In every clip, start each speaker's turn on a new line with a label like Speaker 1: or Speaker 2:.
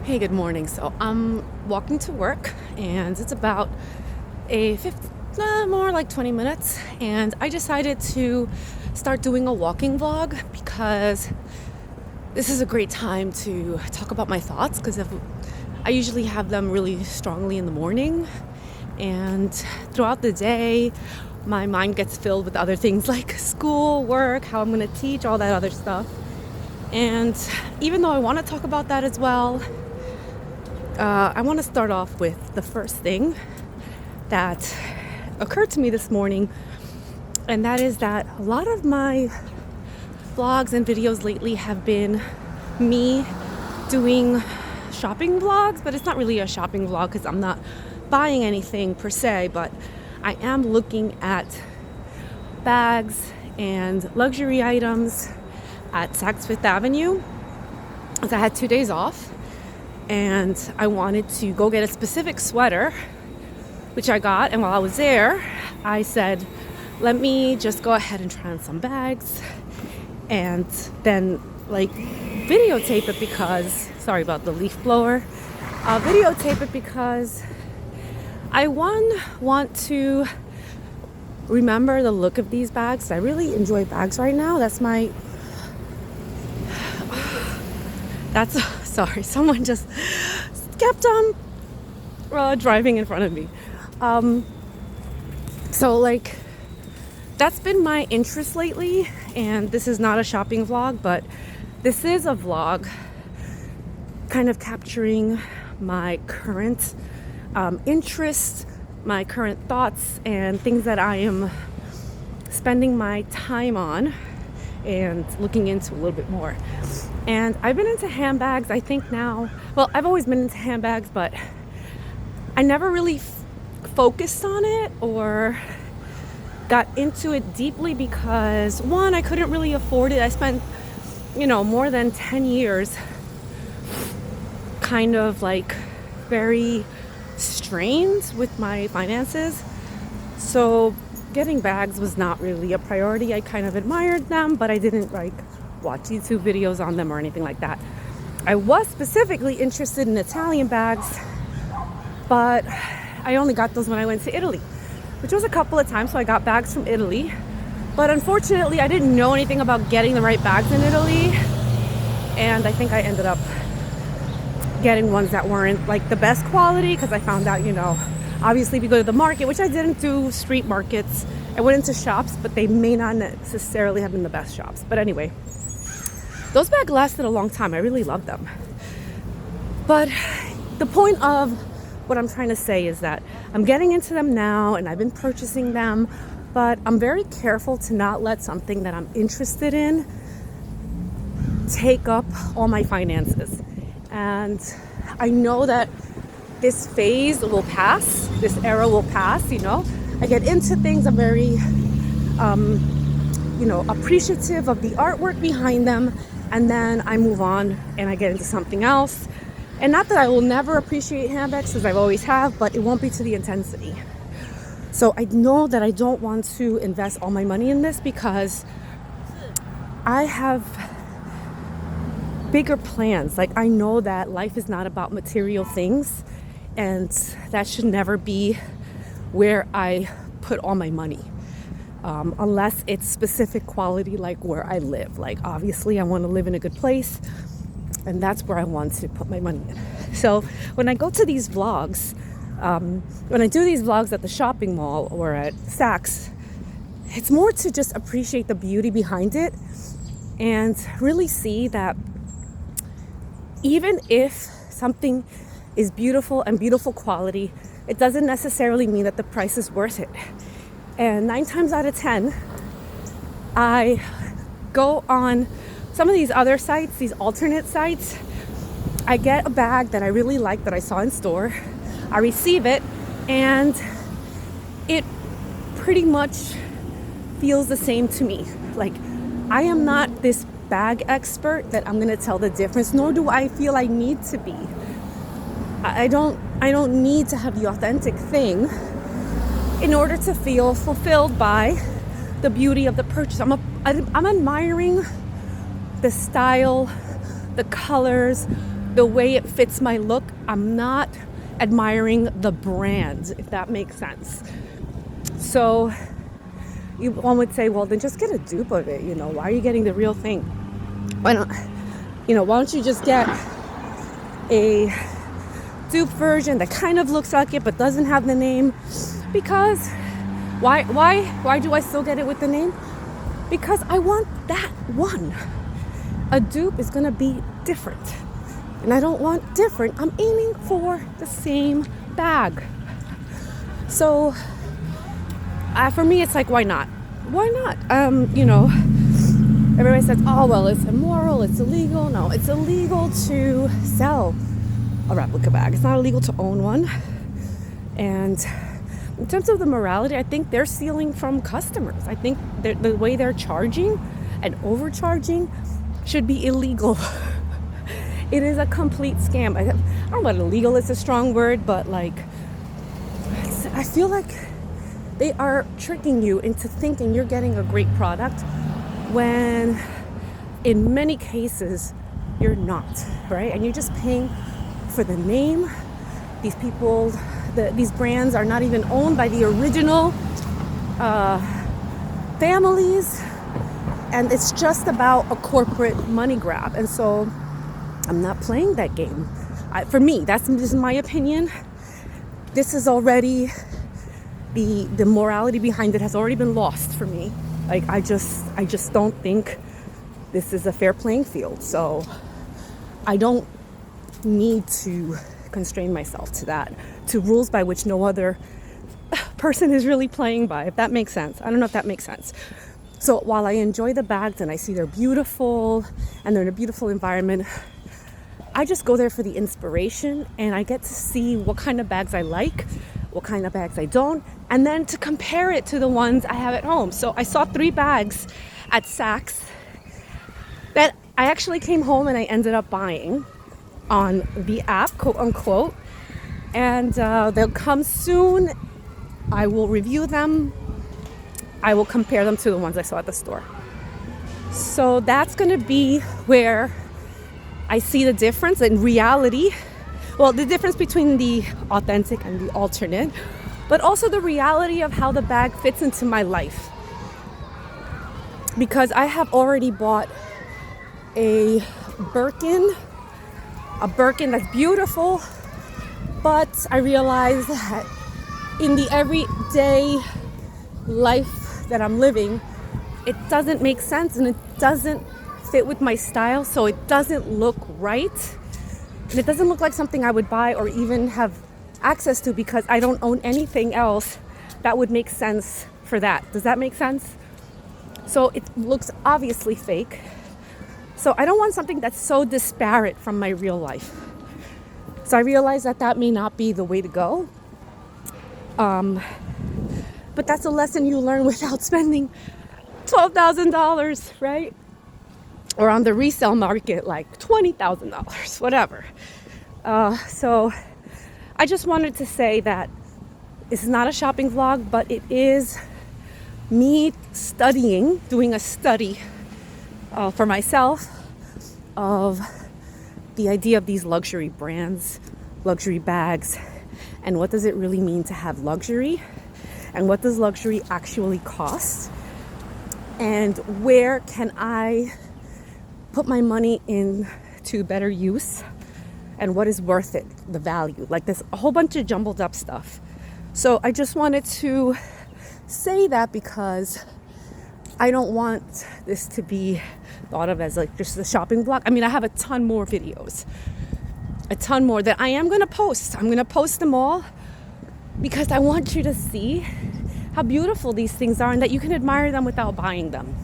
Speaker 1: Hey, good morning. So I'm walking to work and it's about more like 20 minutes. And I decided to start doing a walking vlog because this is a great time to talk about my thoughts because I usually have them really strongly in the morning. And throughout the day, my mind gets filled with other things like school, work, how I'm going to teach, all that other stuff. And even though I want to talk about that as well, I want to start off with the first thing that occurred to me this morning, and that is that a lot of my vlogs and videos lately have been me doing shopping vlogs, but it's not really a shopping vlog because I'm not buying anything per se, but I am looking at bags and luxury items at Saks Fifth Avenue. As I had 2 days off and I wanted to go get a specific sweater, which I got. And while I was there, I said, let me just go ahead and try on some bags and then videotape it because, sorry about the leaf blower, videotape it because I want to remember the look of these bags. I really enjoy bags right now. Sorry, someone just kept on driving in front of me. That's been my interest lately, and this is not a shopping vlog, but this is a vlog kind of capturing my current interests, my current thoughts, and things that I am spending my time on and looking into a little bit more. And I've been into handbags, I think now. Well, I've always been into handbags, but I never really focused on it or got into it deeply because, one, I couldn't really afford it. I spent, more than 10 years kind of very strained with my finances. So getting bags was not really a priority. I kind of admired them, but I didn't watch YouTube videos on them or anything like that. I was specifically interested in Italian bags, but I only got those when I went to Italy, which was a couple of times. So I got bags from Italy, but unfortunately I didn't know anything about getting the right bags in Italy, and I think I ended up getting ones that weren't the best quality because I found out, obviously we go to the market, which I didn't do street markets. I went into shops, but they may not necessarily have been the best shops. But anyway, those bags lasted a long time. I really loved them. But the point of what I'm trying to say is that I'm getting into them now and I've been purchasing them, but I'm very careful to not let something that I'm interested in take up all my finances. And I know that this phase will pass, this era will pass, I get into things, I'm very, appreciative of the artwork behind them, and then I move on and I get into something else. And not that I will never appreciate handbags, because I've always have, but it won't be to the intensity. So I know that I don't want to invest all my money in this because I have bigger plans. I know that life is not about material things, and that should never be where I put all my money, unless it's specific quality where I live. Obviously I want to live in a good place, and that's where I want to put my money in. So when I go to these vlogs, when I do these vlogs at the shopping mall or at Saks, it's more to just appreciate the beauty behind it and really see that even if something is beautiful and beautiful quality, it doesn't necessarily mean that the price is worth it. And 9 times out of 10, I go on some of these other sites, these alternate sites. I get a bag that I really like that I saw in store. I receive it, and it pretty much feels the same to me. I am not this bag expert that I'm going to tell the difference, nor do I feel I need to be. I don't need to have the authentic thing in order to feel fulfilled by the beauty of the purchase. I'm admiring the style, the colors, the way it fits my look. I'm not admiring the brand, if that makes sense. So one would say, well, then just get a dupe of it. Why are you getting the real thing? Why don't you just get a dupe version that kind of looks like it but doesn't have the name? Because why do I still get it with the name? Because I want that one. A dupe is going to be different. And I don't want different. I'm aiming for the same bag. So for me, it's like, why not? Why not? Everybody says, oh, well, it's immoral, it's illegal. No, it's illegal to sell a replica bag. It's not illegal to own one. And in terms of the morality, I think they're stealing from customers. I think the way they're charging and overcharging should be illegal. It is a complete scam. I don't know what illegal is a strong word, but I feel like they are tricking you into thinking you're getting a great product when in many cases you're not, right? And you're just paying for the name. These people, these brands are not even owned by the original families, and it's just about a corporate money grab. And so I'm not playing that game. For me, this is my opinion. This is already the morality behind it has already been lost for me. I just don't think this is a fair playing field. So I don't need to constrain myself to rules by which no other person is really playing by, if that makes sense. I don't know if that makes sense. So while I enjoy the bags and I see they're beautiful and they're in a beautiful environment, I just go there for the inspiration, and I get to see what kind of bags I like, what kind of bags I don't, and then to compare it to the ones I have at home. So I saw 3 bags at Saks that I actually came home and I ended up buying on the app, quote unquote, and they'll come soon. I will review them. I will compare them to the ones I saw at the store. So that's going to be where I see the difference in reality. Well, the difference between the authentic and the alternate, but also the reality of how the bag fits into my life. Because I have already bought a Birkin that's beautiful, but I realize that in the everyday life that I'm living, it doesn't make sense and it doesn't fit with my style, so it doesn't look right. And it doesn't look like something I would buy or even have access to, because I don't own anything else that would make sense for that. Does that make sense? So it looks obviously fake. So I don't want something that's so disparate from my real life. So I realize that may not be the way to go. But that's a lesson you learn without spending $12,000, right? Or on the resale market, like $20,000, whatever. So I just wanted to say that this is not a shopping vlog, but it is me doing a study for myself of the idea of these luxury brands, luxury bags, and what does it really mean to have luxury, and what does luxury actually cost, and where can I put my money into better use, and what is worth it, the value. Like, there's a whole bunch of jumbled up stuff. So I just wanted to say that because I don't want this to be thought of as like just a shopping vlog. I mean, I have a ton more videos, a ton more that I am going to post. I'm going to post them all because I want you to see how beautiful these things are and that you can admire them without buying them.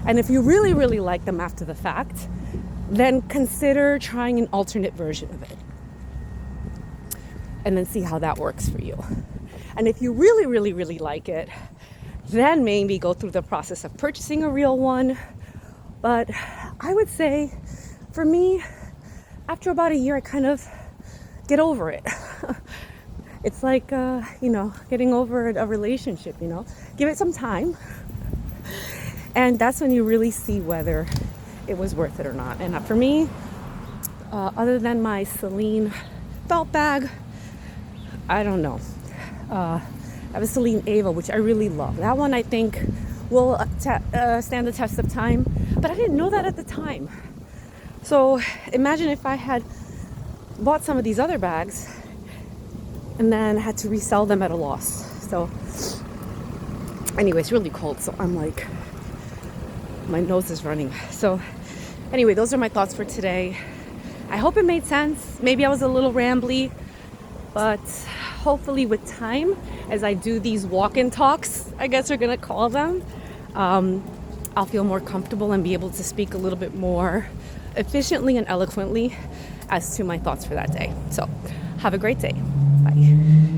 Speaker 1: And if you really, really like them after the fact, then consider trying an alternate version of it. And then see how that works for you. And if you really, really, really like it, then maybe go through the process of purchasing a real one. But I would say, for me, after about a year, I kind of get over it. It's like, getting over a relationship, Give it some time. And that's when you really see whether it was worth it or not. And for me, Other than my Celine belt bag, I don't know. I have a Celine Ava, which I really love. That one I think will stand the test of time, but I didn't know that at the time. So imagine if I had bought some of these other bags and then had to resell them at a loss. So anyway, it's really cold, so I'm like, my nose is running. So anyway, those are my thoughts for today. I hope it made sense. Maybe I was a little rambly, but hopefully with time, as I do these walk-in talks, I guess we're gonna call them, I'll feel more comfortable and be able to speak a little bit more efficiently and eloquently as to my thoughts for that day. So have a great day. Bye.